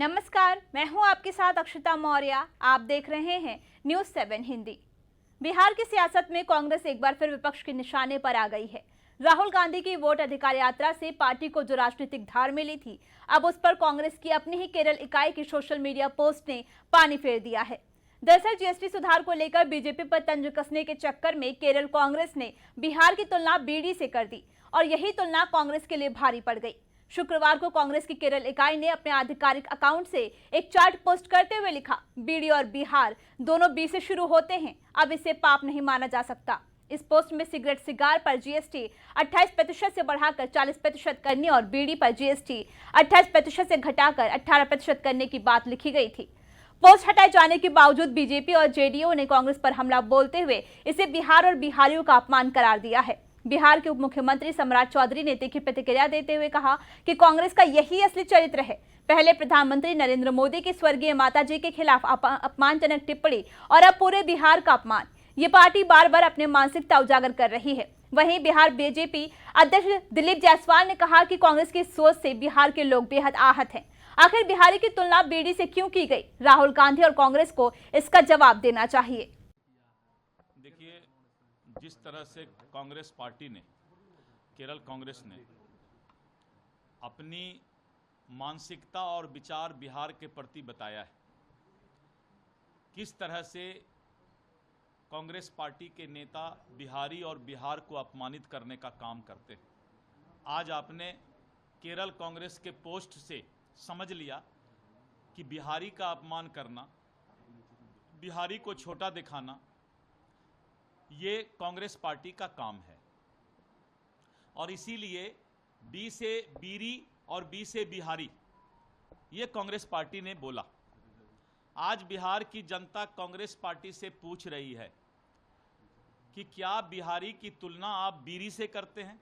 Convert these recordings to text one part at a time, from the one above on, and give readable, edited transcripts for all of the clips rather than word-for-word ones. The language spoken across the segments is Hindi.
नमस्कार, मैं हूं आपके साथ अक्षता मौर्य। आप देख रहे हैं न्यूज़ 7 हिंदी। बिहार की सियासत में कांग्रेस एक बार फिर विपक्ष के निशाने पर आ गई है। राहुल गांधी की वोट अधिकार यात्रा से पार्टी को जो राजनीतिक धार मिली थी, अब उस पर कांग्रेस की अपनी ही केरल इकाई की सोशल मीडिया पोस्ट ने पानी फेर दिया है। दरअसल जीएसटी सुधार को लेकर बीजेपी पर तंज कसने के चक्कर में केरल कांग्रेस ने बिहार की तुलना बीडी से कर दी और यही तुलना कांग्रेस के लिए भारी पड़ गई। शुक्रवार को कांग्रेस की केरल इकाई ने अपने आधिकारिक अकाउंट से एक चार्ट पोस्ट करते हुए लिखा, बीडी और बिहार दोनों बी से शुरू होते हैं, अब इसे पाप नहीं माना जा सकता। इस पोस्ट में सिगरेट सिगार पर जीएसटी 28% से बढ़ाकर 40% करने और बीड़ी पर जीएसटी 28% से घटाकर 18% करने की बात लिखी गई थी। पोस्ट हटाए जाने के बावजूद बीजेपी और जेडीयू ने कांग्रेस पर हमला बोलते हुए इसे बिहार और बिहारियों का अपमान करार दिया है। बिहार के उप मुख्यमंत्री सम्राट चौधरी ने तीखी प्रतिक्रिया देते हुए कहा कि कांग्रेस का यही असली चरित्र है। पहले प्रधानमंत्री नरेंद्र मोदी की स्वर्गीय माताजी के खिलाफ अपमानजनक टिप्पणी और अब पूरे बिहार का अपमान। ये पार्टी बार बार अपने मानसिकता उजागर कर रही है। वहीं बिहार बीजेपी अध्यक्ष दिलीप जायसवाल ने कहा कि कांग्रेस की सोच से बिहार के लोग बेहद आहत हैं। आखिर बिहारी की तुलना बीडी से क्यों की गई? राहुल गांधी और कांग्रेस को इसका जवाब देना चाहिए। देखिए, जिस तरह से कांग्रेस पार्टी ने, केरल कांग्रेस ने अपनी मानसिकता और विचार बिहार के प्रति बताया है, किस तरह से कांग्रेस पार्टी के नेता बिहारी और बिहार को अपमानित करने का काम करते हैं। आज आपने केरल कांग्रेस के पोस्ट से समझ लिया कि बिहारी का अपमान करना, बिहारी को छोटा दिखाना, ये कांग्रेस पार्टी का काम है। और इसीलिए बी से बीरी और बी से बिहारी, ये कांग्रेस पार्टी ने बोला। आज बिहार की जनता कांग्रेस पार्टी से पूछ रही है कि क्या बिहारी की तुलना आप बीरी से करते हैं?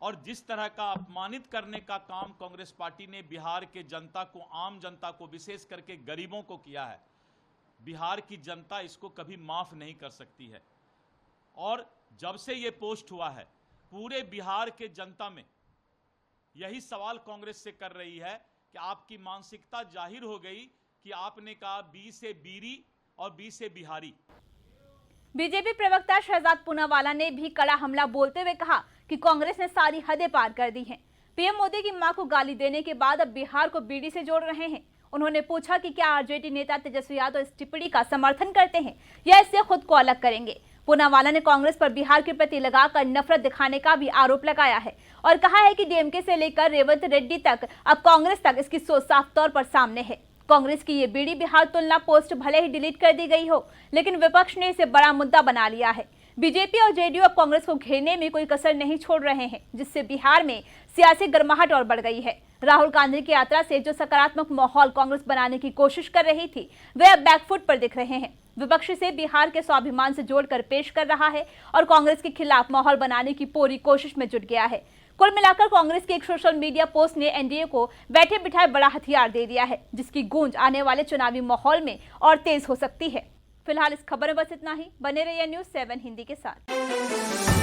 और जिस तरह का अपमानित करने का काम कांग्रेस पार्टी ने बिहार के जनता को, आम जनता को, विशेष करके गरीबों को किया है, बिहार की जनता इसको कभी माफ नहीं कर सकती है। और जब से ये पोस्ट हुआ है, पूरे बिहार के जनता में यही सवाल कांग्रेस से कर रही है कि आपकी मानसिकता जाहिर हो गई कि आपने कहा बी से बीरी और बी से बिहारी। बीजेपी प्रवक्ता शहजाद पूनावाला ने भी कड़ा हमला बोलते हुए कहा कि कांग्रेस ने सारी हदें पार कर दी हैं। पीएम मोदी की मां को गाली देने के बाद अब बिहार को बीडी से जोड़ रहे हैं। उन्होंने पूछा कि क्या आरजेडी नेता तेजस्वी यादव इस टिप्पणी का समर्थन करते हैं या इससे खुद को अलग करेंगे। पूनावाला ने कांग्रेस पर बिहार के प्रति लगाकर नफरत दिखाने का भी आरोप लगाया है और कहा है कि डीएमके से लेकर रेवंत रेड्डी तक, अब कांग्रेस तक इसकी सोच साफ तौर पर सामने है। कांग्रेस की ये बीडी बिहार तुलना पोस्ट भले ही डिलीट कर दी गई हो, लेकिन विपक्ष ने इसे बड़ा मुद्दा बना लिया है। बीजेपी और जेडीयू अब कांग्रेस को घेरने में कोई कसर नहीं छोड़ रहे हैं, जिससे बिहार में सियासी गर्माहट और बढ़ गई है। राहुल गांधी की यात्रा से जो सकारात्मक माहौल कांग्रेस बनाने की कोशिश कर रही थी, वे अब बैकफुट पर दिख रहे हैं। विपक्ष से बिहार के स्वाभिमान से जोड़कर पेश कर रहा है और कांग्रेस के खिलाफ माहौल बनाने की पूरी कोशिश में जुट गया है। कुल मिलाकर कांग्रेस की एक सोशल मीडिया पोस्ट ने एनडीए को बैठे बिठाए बड़ा हथियार दे दिया है, जिसकी गूंज आने वाले चुनावी माहौल में और तेज हो सकती है। फिलहाल इस खबर में बस इतना ही। बने रहिए न्यूज़ 7 हिंदी के साथ।